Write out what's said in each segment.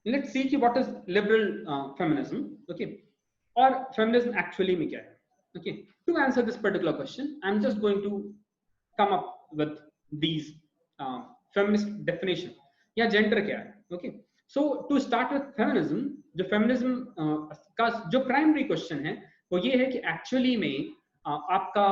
Let's see कि what is liberal feminism, okay, और feminism actually में क्या है. Okay, to answer this particular question I am just going to come up with these feminist definition या gender क्या है. Okay, so to start with feminism, जो feminism का जो primary question है वो ये है कि actually में आपका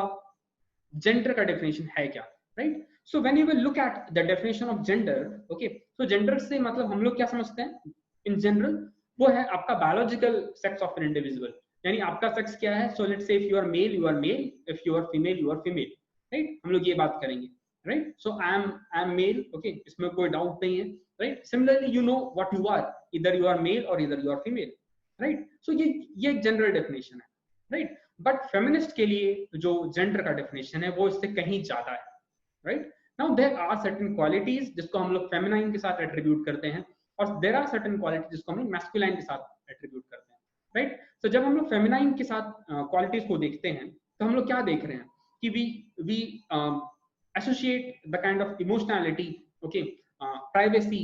gender का definition है क्या, right? So when you will look at the definition of gender, okay, so gender से मतलब हम लोग क्या समझते हैं in general, वो है आपका biological sex of an individual, यानी आपका sex क्या है. So let's say if you are male, you are male, if you are female, you are female, right. हम लोग ये बात करेंगे, right. So I am male, okay, इसमें कोई डाउट नहीं है, right. Similarly you know what you are, इधर यू आर मेल और इधर you are female, right. So ये एक जनरल डेफिनेशन है, राइट. बट फेमिनिस्ट के लिए जो जेंडर का डेफिनेशन है वो इससे कहीं ज्यादा है, right. Now there are certain qualities जिसको हम लोग फेमिनाइन के साथ एट्रीब्यूट करते हैं, और देयर आर सर्टेन क्वालिटीज जिसको हम लोग मैस्कुलाइन के साथ एट्रीब्यूट करते हैं, राइट. सो जब हम लोग फेमिनाइन के साथ क्वालिटीज को देखते हैं तो हम लोग क्या देख रहे हैं कि we associate the kind of emotionality, okay, privacy,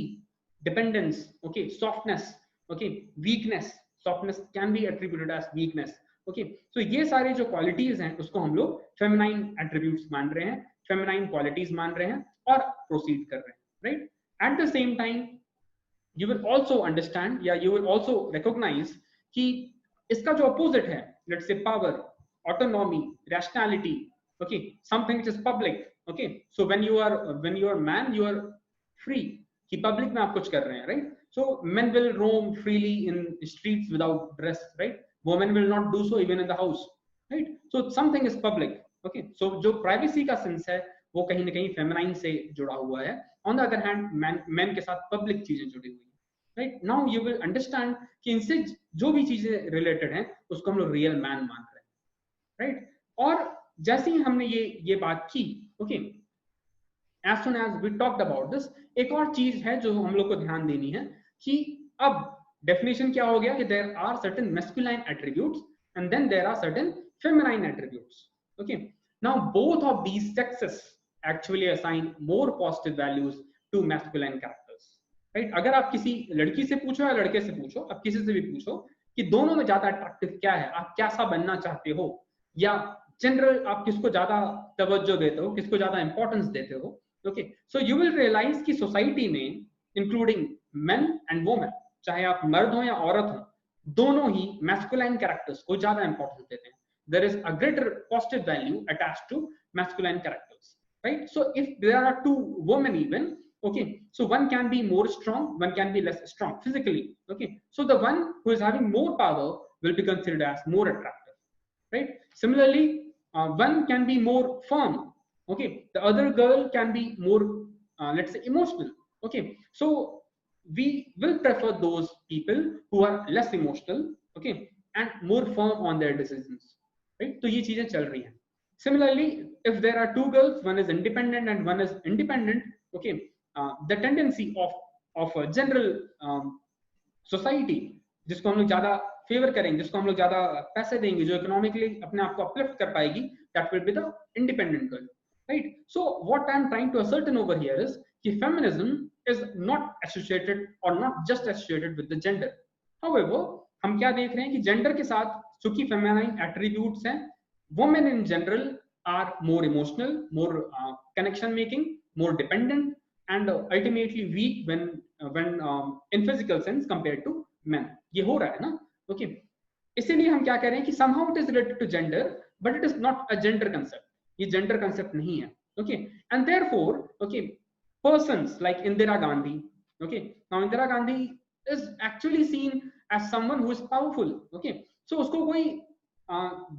dependence, okay, softness, okay, weakness. Softness can be attributed as weakness, okay. So ये सारे जो qualities हैं उसको हम लोग feminine attributes मान रहे हैं, feminine qualities मान रहे हैं और proceed कर रहे हैं, right. At the same time you will also understand या you will also recognize कि इसका जो opposite है, let's say power, autonomy, rationality, okay, something which is public, okay. So when you are man, you are free कि public में आप कुछ कर रहे हैं, right. So men will roam freely in streets without dress, right. Women will not do so even in the house, right. So something is public, okay. So जो privacy का sense है वो कहीं ना कहीं feminine से जुड़ा हुआ है. On the other hand men के साथ public चीजें जुड़ी हुई है, right. Now you will understand कि इनसे जो भी चीजें related हैं उसको हम लोग real man मान रहे हैं, right. और जैसे ही हमने ये बात की, okay, as soon as we talked about this, एक और चीज है जो हम लोग को ध्यान देनी है कि अब डेफिनेशन क्या हो गया कि there are certain masculine attributes and then there are certain feminine attributes, okay. Now both of these sexes actually assign more positive values to masculine characters, right. अगर आप किसी लड़की से पूछो या लड़के से पूछो, आप किसी से भी पूछो कि दोनों में ज्यादा अट्रैक्टिव क्या है, आप कैसा बनना चाहते हो, या जनरल आप किसको ज्यादा तवज्जो देते हो, किसको ज्यादा इंपॉर्टेंस देते हो, okay. So you will realise कि सोसाइटी में इंक्लूडिंग मेन एंड वुमेन, चाहे आप मर्द हो या औरत हो, दोनों ही मैस्कुलाइन कैरेक्टर्स को ज्यादा इंपॉर्टेंस देते हैं. There is a greater positive value attached to masculine characters, right. So if there are two women even, okay, so one can be more strong, one can be less strong physically, okay. So the one who is having more power will be considered as more attractive, right. Similarly one can be more firm, okay, the other girl can be more let's say emotional, okay. So we will prefer those people who are less emotional, okay, and more firm on their decisions, right. तो ये चीजें चल रही हैं. Similarly if there are two girls, one is independent and one is independent, okay, the tendency of a general society जिसको हम लोग ज्यादा फेवर करेंगे, जिसको हम लोग ज्यादा पैसे देंगे, जो इकोनॉमिकली अपने आप को अपलिफ्ट कर पाएगी, that will be the independent girl, right. So what I am trying to ascertain over here is कि feminism is not associated or not just associated with the gender. However हम क्या देख रहे हैं कि जेंडर के साथ चूंकि फेमिनाइन एट्रीब्यूट्स हैं, women in general are more emotional, more connection making, more dependent and ultimately weak when in physical sense compared to men. ये हो रहा है ना, okay. इसीलिए हम क्या कह रहे हैं कि somehow it is related to gender but it is not a gender concept. ये gender concept नहीं है, okay. And therefore, okay, persons like Indira Gandhi, okay, now Indira Gandhi is actually seen as someone who is powerful, okay. So उसको कोई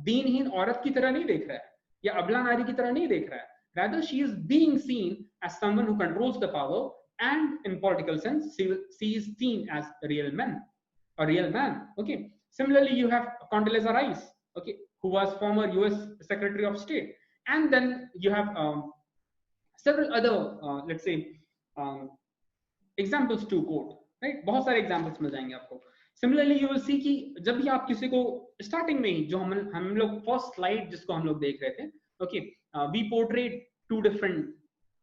दीनहीन औरत की तरह नहीं देख रहा है या अबला नारी की तरह नहीं देख रहा है. Rather she is being seen as someone who controls the power, and in political sense she is seen as a real man, okay. Similarly you have Condoleezza Rice, okay, who was former US Secretary of State, and then you have several other let's say examples to quote, right. बहुत सारे examples मिल जाएंगे आपको. Similarly you will see कि जब भी आप किसी को starting में ही जो हम लोग first slide जिसको हम लोग देख रहे थे, okay, we portrayed two different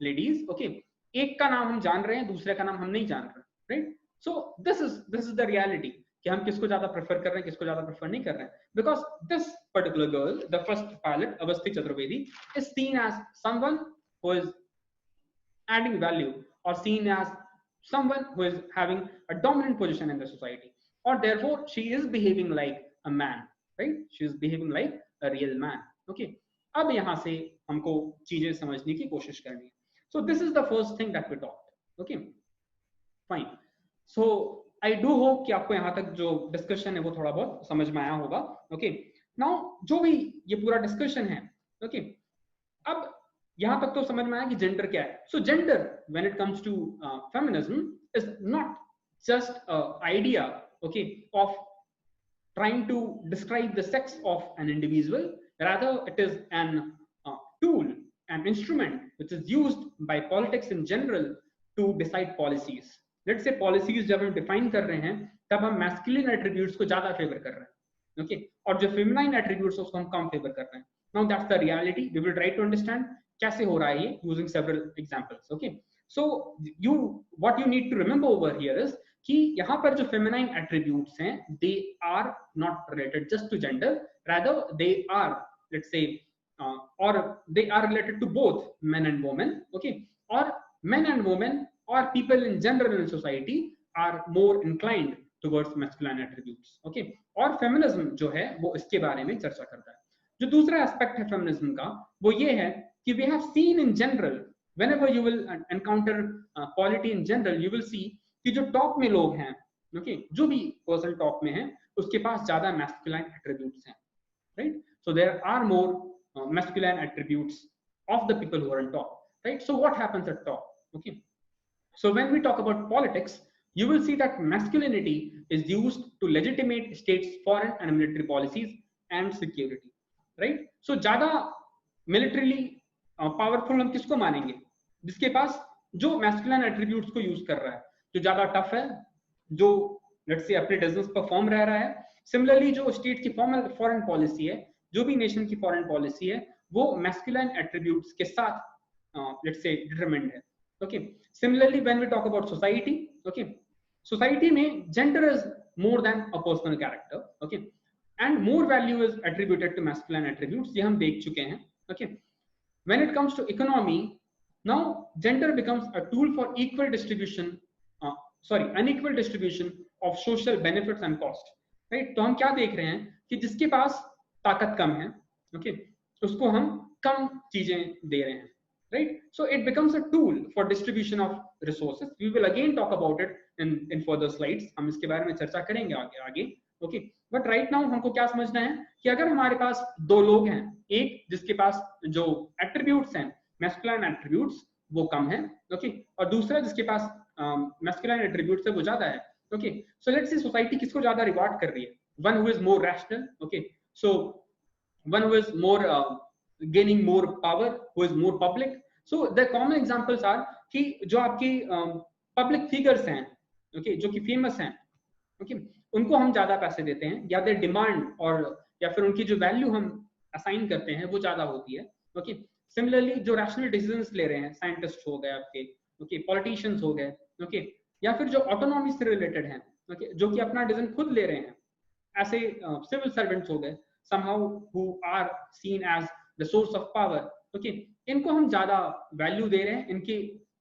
ladies, okay. एक का नाम हम जान रहे हैं, दूसरे का नाम हम नहीं जान रहे, right. So this is the reality कि हम किसको ज्यादा प्रेफर कर रहे हैं, किसको ज्यादा प्रेफर नहीं कर रहे हैं. Because this particular girl, the first pilot Avasthi Chaturvedi, is seen as someone who is adding value, or seen as someone who is having a dominant position in the society, or therefore she is behaving like a man, right? She is behaving like a real man. Okay, अब यहाँ से हमको चीजें समझने की कोशिश करनी है. So this is the first thing that we talked. Okay, fine. So I do hope कि आपको यहाँ तक जो डिस्कशन है वो थोड़ा बहुत समझ में आया होगा. Okay, now जो भी ये पूरा डिस्कशन है, okay, अब यहाँ तक तो समझ में आया कि जेंडर क्या है. So gender, when it comes to feminism, is not just an idea, okay, of trying to describe the sex of an individual. Rather, it is an tool, an instrument which is used by politics in general to decide policies. Let's say policies जब हम define कर रहे हैं तब हम masculine attributes को ज़्यादा favor कर रहे हैं, okay, और जो feminine attributes उसको हम कम favor कर रहे हैं. Now that's the reality. We will try to understand कैसे हो रहा है ये using several examples. Okay, so what you need to remember over here is कि यहाँ पर जो feminine attributes हैं, they are not related just to gender. Rather, they are, let's say, or they are related to both men and women. Okay, or men and women or people in general in society are more inclined towards masculine attributes. Okay, और feminism जो है वो इसके बारे में चर्चा करता है. जो दूसरा एस्पेक्ट है फेमिनिज्म का वो ये है कि we have seen in general, whenever you will encounter polity in general, you will see कि जो टॉप में लोग हैं, okay, जो भी पर्सन टॉप में है उसके पास ज्यादा मैस्कुलाइन एट्रीब्यूट्स हैं, right? So there are more masculine attributes of the people who are on top, right? So what happens at top? Okay, so when we talk about politics, you will see that masculinity is used to legitimate states' foreign and military policies and security, right? So ज्यादा militarily powerful हम किसको मानेंगे? जिसके पास जो masculine attributes को use कर रहा है, जो ज्यादा टफ है, जो लेट्स से अपने डिसीजंस पर फॉर्म रह रहा है. सिमिलरली जो स्टेट की फॉरेन पॉलिसी है, जो भी नेशन की फॉरेन पॉलिसी है, वो मैस्कुलाइन एट्रीब्यूट्स के साथ लेट्स से डिटरमाइंड है. Okay, similarly when we talk about society, okay, society में gender is more than a personal character, okay, and more value is attributed to masculine attributes. ये हम देख चुके हैं. Okay, when it comes to economy, now gender becomes a tool for equal distribution, unequal distribution of social benefits and cost, right? तो हम क्या देख रहे हैं कि जिसके पास ताकत कम है, okay, उसको हम कम चीजें दे रहे हैं, right? So it becomes a tool for distribution of resources. We will again talk about it in further slides. हम इसके बारे में चर्चा करेंगे आगे, okay? But right now हमको क्या समझना है कि अगर हमारे पास दो लोग हैं, एक जिसके पास जो attributes हैं, मैस्कुलाइन एट्रीब्यूट्स, वो कम है, ओके, और दूसरा जिसके पास मैस्कुलाइन एट्रीब्यूट्स है वो ज्यादा है. Okay, so let's see society किसको ज्यादा रिवार्ड कर रही है? One who is more rational, okay, so one who is more gaining more power, who is more public. So the common examples are कि जो आपकी पब्लिक फिगर्स हैं, okay, जो कि फेमस हैं, ओके, उनको हम ज्यादा पैसे देते हैं, या दे डिमांड और या फिर उनकी जो वैल्यू हम असाइन करते हैं वो ज्यादा होती है. ओके, सिमिलरली जो रैशनल डिसीजंस ले रहे हैं, साइंटिस्ट हो गए आपके, ओके, पॉलिटिशियंस हो गए, ओके, या फिर जो ऑटोनॉमी से रिलेटेड हैं, ओके, जो कि अपना डिसीजन खुद ले रहे हैं, ऐसे सिविल सर्वेंट्स हो गए, somehow who are seen as the source of power, okay, इनको हम ज्यादा वैल्यू दे रहे हैं,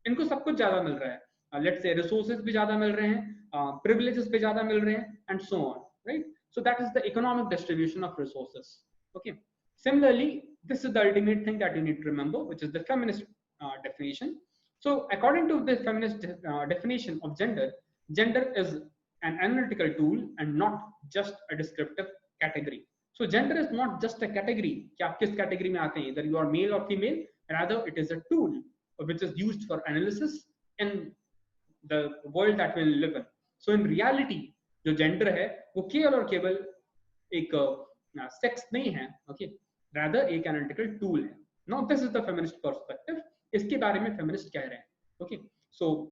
इनको सब कुछ ज्यादा मिल रहा है, लेट्स से रिसोर्सेज भी ज्यादा मिल रहे हैं, प्रिविलेजेस भी ज्यादा मिल रहे हैं, and so on, right? So that is the economic distribution of resources. Okay, similarly, this is the ultimate thing that you need to remember, which is the feminist definition. So according to the feminist definition of gender, gender is an analytical tool and not just a descriptive category. So gender is not just a category कि आप किस category में आते हैं, either you are male or female. Rather, it is a tool which is used for analysis in the world that we live in. So in reality, जो gender है वो केवल और केवल एक सेक्स नहीं है, okay, rather एक analytical tool है. Now this is the feminist perspective. इसके बारे में feminist कह रहे हैं. Okay, so